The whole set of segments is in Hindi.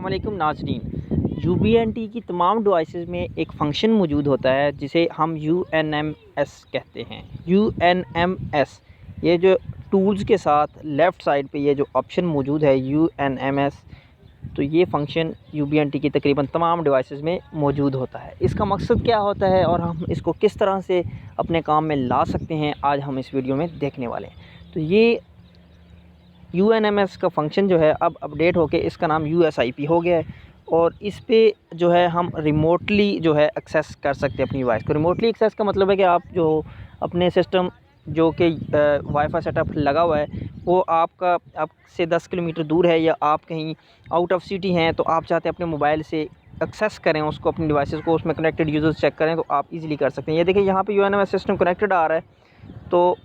अस्सलामुअलैकुम नाज़रीन। UBNT की तमाम डिवाइसेस में एक फ़ंक्शन मौजूद होता है जिसे हम UNMS कहते हैं। UNMS ये जो टूल्स के साथ लेफ़्ट साइड पे ये जो ऑप्शन मौजूद है UNMS, तो ये फ़ंक्शन UBNT की तकरीबन तमाम डिवाइसेस में मौजूद होता है। इसका मकसद क्या होता है और हम इसको किस तरह से अपने काम में ला सकते हैं, आज हम इस वीडियो में देखने वाले हैं। तो ये UNMS का फ़ंक्शन जो है अब अपडेट होके इसका नाम USIP हो गया है और इस पे जो है हम रिमोटली जो है एक्सेस कर सकते हैं अपनी डिवाइस को। रिमोटली एक्सेस का मतलब है कि आप जो अपने सिस्टम जो कि वाईफाई सेटअप लगा हुआ है वो आपसे 10 किलोमीटर दूर है या आप कहीं आउट ऑफ सिटी हैं, तो आप चाहते हैं अपने मोबाइल से एक्सेस करें उसको, अपनी डिवाइसेस को, उसमें कनेक्टेड यूज़र्स चेक करें, तो आप इजीली कर सकते हैं। ये देखिए यहाँ पे UNMS सिस्टम कनेक्टेड आ रहा है। तो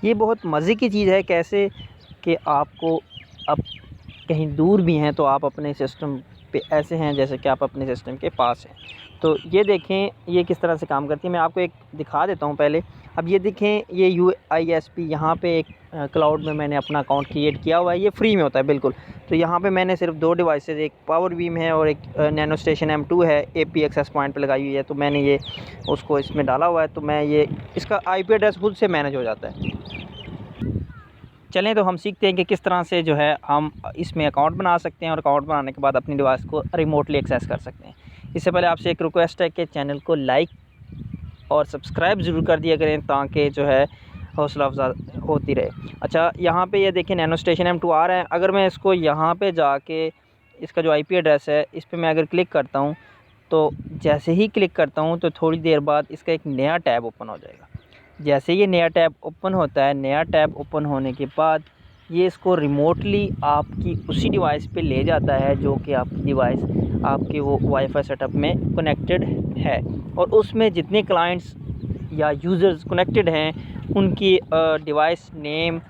ये बहुत मज़े की चीज़ है कैसे कि आपको अब कहीं दूर भी हैं तो आप अपने सिस्टम पे ऐसे हैं जैसे कि आप अपने सिस्टम के पास हैं। तो ये देखें ये किस तरह से काम करती है। मैं आपको एक दिखा देता हूँ पहले। अब ये देखें ये UISP यहाँ पे एक क्लाउड में मैंने अपना अकाउंट क्रिएट किया हुआ है। ये फ्री में होता है बिल्कुल। तो यहाँ पे मैंने सिर्फ 2 डिवाइसेस, एक पावर बीम है और एक नैनो स्टेशन M2 है, AP एक्सेस पॉइंट पे लगाई हुई है। तो मैंने ये उसको इसमें डाला हुआ है, तो मैं ये इसका IP एड्रेस खुद से मैनेज हो जाता है। चलें तो हम सीखते हैं कि किस तरह से जो है हम इसमें अकाउंट बना सकते हैं और अकाउंट बनाने के बाद अपनी डिवाइस को रिमोटली एक्सेस कर सकते हैं। इससे पहले आपसे एक रिक्वेस्ट है कि चैनल को लाइक और सब्सक्राइब ज़रूर कर दिया करें ताकि जो है हौसला अफजा होती रहे। अच्छा, यहाँ पे ये देखिए नैनो स्टेशन M2 आ रहा है। अगर मैं इसको यहाँ पे जाके इसका जो IP एड्रेस है इस पर मैं अगर क्लिक करता हूँ, तो जैसे ही क्लिक करता हूँ तो थोड़ी देर बाद इसका एक नया टैब ओपन हो जाएगा। जैसे ये नया टैब ओपन होता है, नया टैब ओपन होने के बाद ये इसको रिमोटली आपकी उसी डिवाइस पे ले जाता है जो कि आपकी डिवाइस आपके वो वाईफाई सेटअप में कनेक्टेड है, और उसमें जितने क्लाइंट्स या यूज़र्स कनेक्टेड हैं उनकी डिवाइस नेम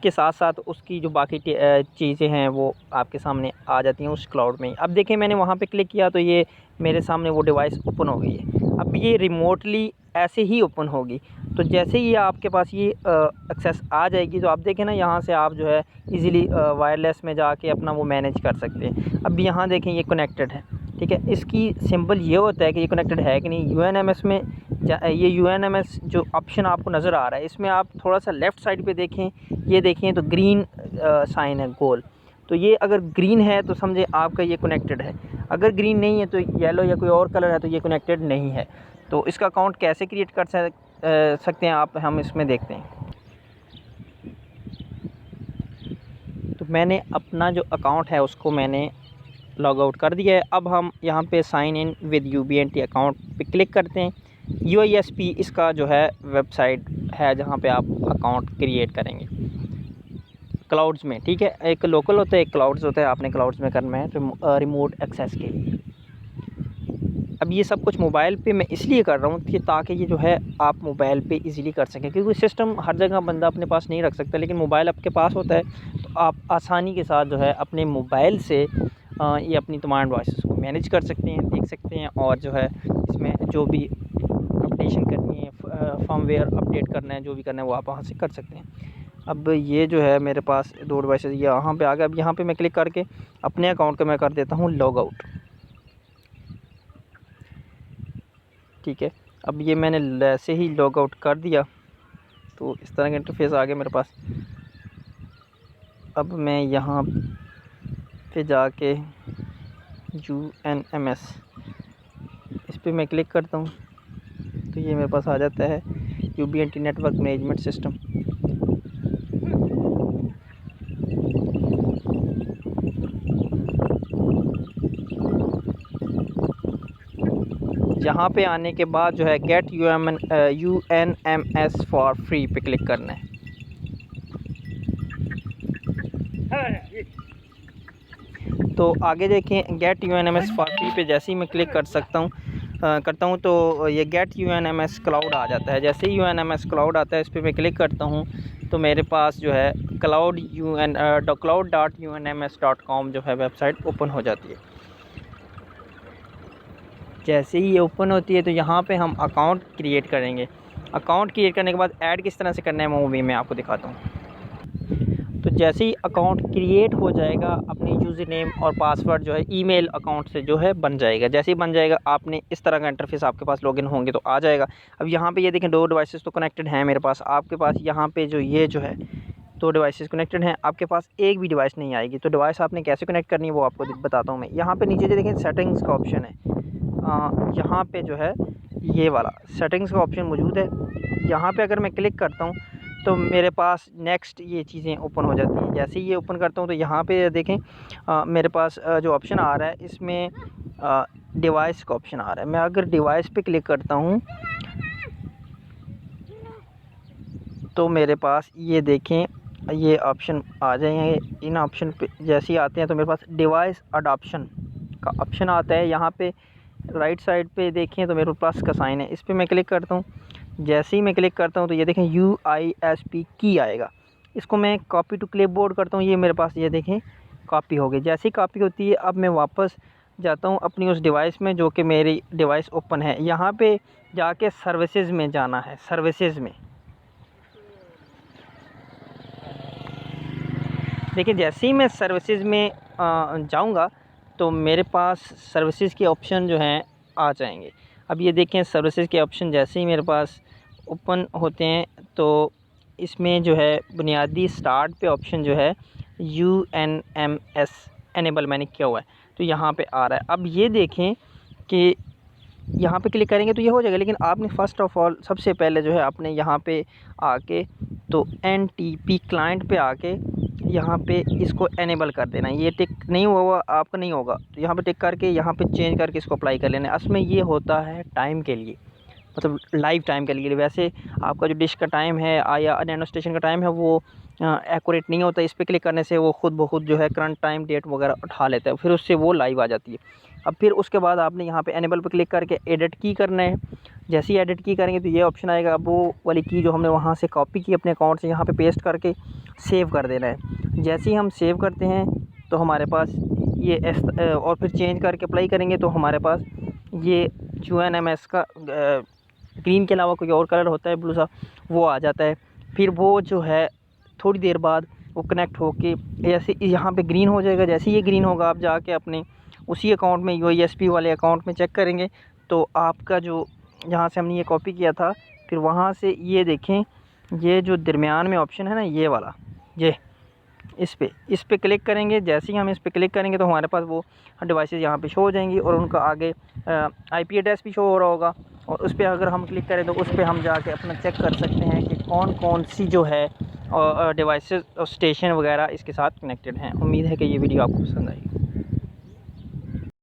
के साथ साथ उसकी जो बाकी चीज़ें हैं वो आपके सामने आ जाती हैं उस क्लाउड में। अब देखें मैंने वहाँ पे क्लिक किया तो ये मेरे सामने वो डिवाइस ओपन हो गई है। अब ये रिमोटली ऐसे ही ओपन होगी। तो जैसे ही आपके पास ये एक्सेस आ जाएगी तो आप देखें ना, यहाँ से आप जो है इजीली वायरलेस में जाके अपना वो मैनेज कर सकते हैं। अब यहाँ देखें ये कनेक्टेड है, ठीक है। इसकी सिंबल ये होता है कि ये कनेक्टेड है कि नहीं। UNMS में ये UNMS जो ऑप्शन आपको नज़र आ रहा है इसमें आप थोड़ा सा लेफ़्ट साइड पे देखें, ये देखें तो ग्रीन साइन है गोल। तो ये अगर ग्रीन है तो समझे आपका ये कनेक्टेड है, अगर ग्रीन नहीं है तो येलो या कोई और कलर है तो ये कनेक्टेड नहीं है। तो इसका अकाउंट कैसे क्रिएट कर सकते हैं आप, हम इसमें देखते हैं। तो मैंने अपना जो अकाउंट है उसको मैंने लॉग आउट कर दिया है। अब हम यहाँ पे sign in with UBNT account पे क्लिक करते हैं। UISP इसका जो है वेबसाइट है जहाँ पे आप अकाउंट क्रिएट करेंगे क्लाउड्स में, ठीक है। एक लोकल होता है, एक क्लाउड्स होता है। आपने क्लाउड्स में करना है रिमोट एक्सेस के लिए। अब ये सब कुछ मोबाइल पे मैं इसलिए कर रहा हूँ कि ताकि ये जो है आप मोबाइल पे इजीली कर सकें, क्योंकि सिस्टम हर जगह बंदा अपने पास नहीं रख सकता, लेकिन मोबाइल आपके पास होता है तो आप आसानी के साथ जो है अपने मोबाइल से ये अपनी तमाम डिवाइसेस को मैनेज कर सकते हैं, देख सकते हैं, और जो है इसमें जो भी अपडेशन करनी है, फर्मवेयर अपडेट करना है, जो भी करना है वो आप वहाँ से कर सकते हैं। अब ये जो है मेरे पास 2 डिवाइसेस यहाँ पे आ गए। अब यहाँ पे मैं क्लिक करके अपने अकाउंट को मैं कर देता हूँ लॉग आउट, ठीक है। अब ये मैंने ऐसे ही लॉग आउट कर दिया तो इस तरह का इंटरफेस आ गया मेरे पास। अब मैं यहाँ पे जाके UNMS इस पे मैं क्लिक करता हूँ तो ये मेरे पास आ जाता है UBNT नेटवर्क मैनेजमेंट सिस्टम। यहाँ पे आने के बाद जो है गेट UNMS फॉर फ्री पे क्लिक करना है। तो आगे देखें गेट UNMS फॉर फ्री पे जैसे ही मैं क्लिक करता हूँ तो ये गेट UNMS क्लाउड आ जाता है। जैसे ही UNMS क्लाउड आता है इस पर मैं क्लिक करता हूँ तो मेरे पास जो है cloud.unms.com जो है वेबसाइट ओपन हो जाती है। जैसे ही ये ओपन होती है तो यहाँ पे हम अकाउंट क्रिएट करेंगे। अकाउंट क्रिएट करने के बाद ऐड किस तरह से करना है वो भी मैं आपको दिखाता हूँ। तो जैसे ही अकाउंट क्रिएट हो जाएगा, अपनी यूज़र नेम और पासवर्ड जो है ईमेल अकाउंट से जो है बन जाएगा। जैसे ही बन जाएगा, आपने इस तरह का इंटरफेस आपके पास लॉगिन होंगे तो आ जाएगा। अब यहाँ पे ये देखें 2 डिवाइसेस तो कनेक्टेड हैं मेरे पास। आपके पास यहाँ पे जो ये जो है 2 डिवाइसेस कनेक्टेड हैं, आपके पास एक भी डिवाइस नहीं आएगी। तो डिवाइस आपने कैसे कनेक्ट करनी है वो आपको बताता हूँ मैं। यहाँ पे नीचे जो देखें सेटिंग्स का ऑप्शन है, यहाँ पे जो है ये वाला सेटिंग्स का ऑप्शन मौजूद है। यहाँ पे अगर मैं क्लिक करता हूँ तो मेरे पास नेक्स्ट ये चीज़ें ओपन हो जाती हैं। जैसे ही ये ओपन करता हूँ तो यहाँ पे देखें मेरे पास जो ऑप्शन आ रहा है इसमें डिवाइस का ऑप्शन आ रहा है। मैं अगर डिवाइस पे क्लिक करता हूँ तो मेरे पास ये देखें ये ऑप्शन आ जाएंगे। इन ऑप्शन पे जैसे ही आते हैं तो मेरे पास डिवाइस अडॉप्शन का ऑप्शन आता है। यहाँ पे राइट साइड पे देखें तो मेरे पास का साइन है, इस पर मैं क्लिक करता हूँ। जैसे ही मैं क्लिक करता हूँ तो ये देखें UISP की आएगा। इसको मैं कॉपी टू क्लिपबोर्ड करता हूँ, ये मेरे पास ये देखें कॉपी हो गई। जैसे ही कॉपी होती है अब मैं वापस जाता हूँ अपनी उस डिवाइस में जो कि मेरी डिवाइस ओपन है। यहाँ पे जाके सर्विसेज में जाना है। सर्विसेज में देखिए जैसे ही मैं सर्विसेज में जाऊँगा तो मेरे पास सर्विसेज के ऑप्शन जो हैं आ जाएंगे। अब ये देखें सर्विसेज के ऑप्शन जैसे ही मेरे पास ओपन होते हैं तो इसमें जो है बुनियादी स्टार्ट पे ऑप्शन जो है UNMS एनेबल मैंने किया हुआ है, तो यहाँ पे आ रहा है। अब ये देखें कि यहाँ पे क्लिक करेंगे तो ये हो जाएगा, लेकिन आपने फ़र्स्ट ऑफ़ ऑल सबसे पहले जो है आपने यहाँ पे आके तो NTP क्लाइंट पे आके यहाँ पे इसको एनेबल कर देना। ये टिक नहीं हुआ आपका नहीं होगा तो यहाँ पे टिक करके यहाँ पे चेंज करके इसको अप्लाई कर लेना है। असमें ये होता है टाइम के लिए, मतलब लाइव टाइम के लिए। वैसे आपका जो डिश का टाइम है या नैनो स्टेशन का टाइम है वो एक्यूरेट नहीं होता। इस पर क्लिक करने से वो खुद ब खुद जो है करंट टाइम डेट वगैरह उठा लेता है, फिर उससे वो लाइव आ जाती है। अब फिर उसके बाद आपने यहाँ पे एनेबल पर क्लिक करके एडिट की करना है। जैसे ही एडिट की करेंगे तो ये ऑप्शन आएगा। अब वो वाली की जो हमने वहाँ से कॉपी की अपने अकाउंट से यहाँ पे पेस्ट करके सेव कर देना है। जैसे ही हम सेव करते हैं तो हमारे पास ये और फिर चेंज करके अप्लाई करेंगे तो हमारे पास ये UNMS का ग्रीन के अलावा कोई और कलर होता है ब्लू सा, वो आ जाता है। फिर वो जो है थोड़ी देर बाद वो कनेक्ट होके जैसे यहाँ पे ग्रीन हो जाएगा। जैसे ये ग्रीन होगा आप जाके अपने उसी अकाउंट में UISP वाले अकाउंट में चेक करेंगे तो आपका जो जहाँ से हमने ये कॉपी किया था फिर वहाँ से ये देखें ये जो दरमियान में ऑप्शन है ना ये वाला, ये इस पे क्लिक करेंगे। जैसे ही हम इस पे क्लिक करेंगे तो हमारे पास वो डिवाइसेस यहाँ पे शो हो जाएंगी और उनका आगे IP एड्रेस भी शो हो रहा होगा। और उस पर अगर हम क्लिक करें तो उस पर हम जाके अपना चेक कर सकते हैं कि कौन कौन सी जो है डिवाइसेस और स्टेशन वगैरह इसके साथ कनेक्टेड हैं। उम्मीद है कि ये वीडियो आपको पसंद आएगी।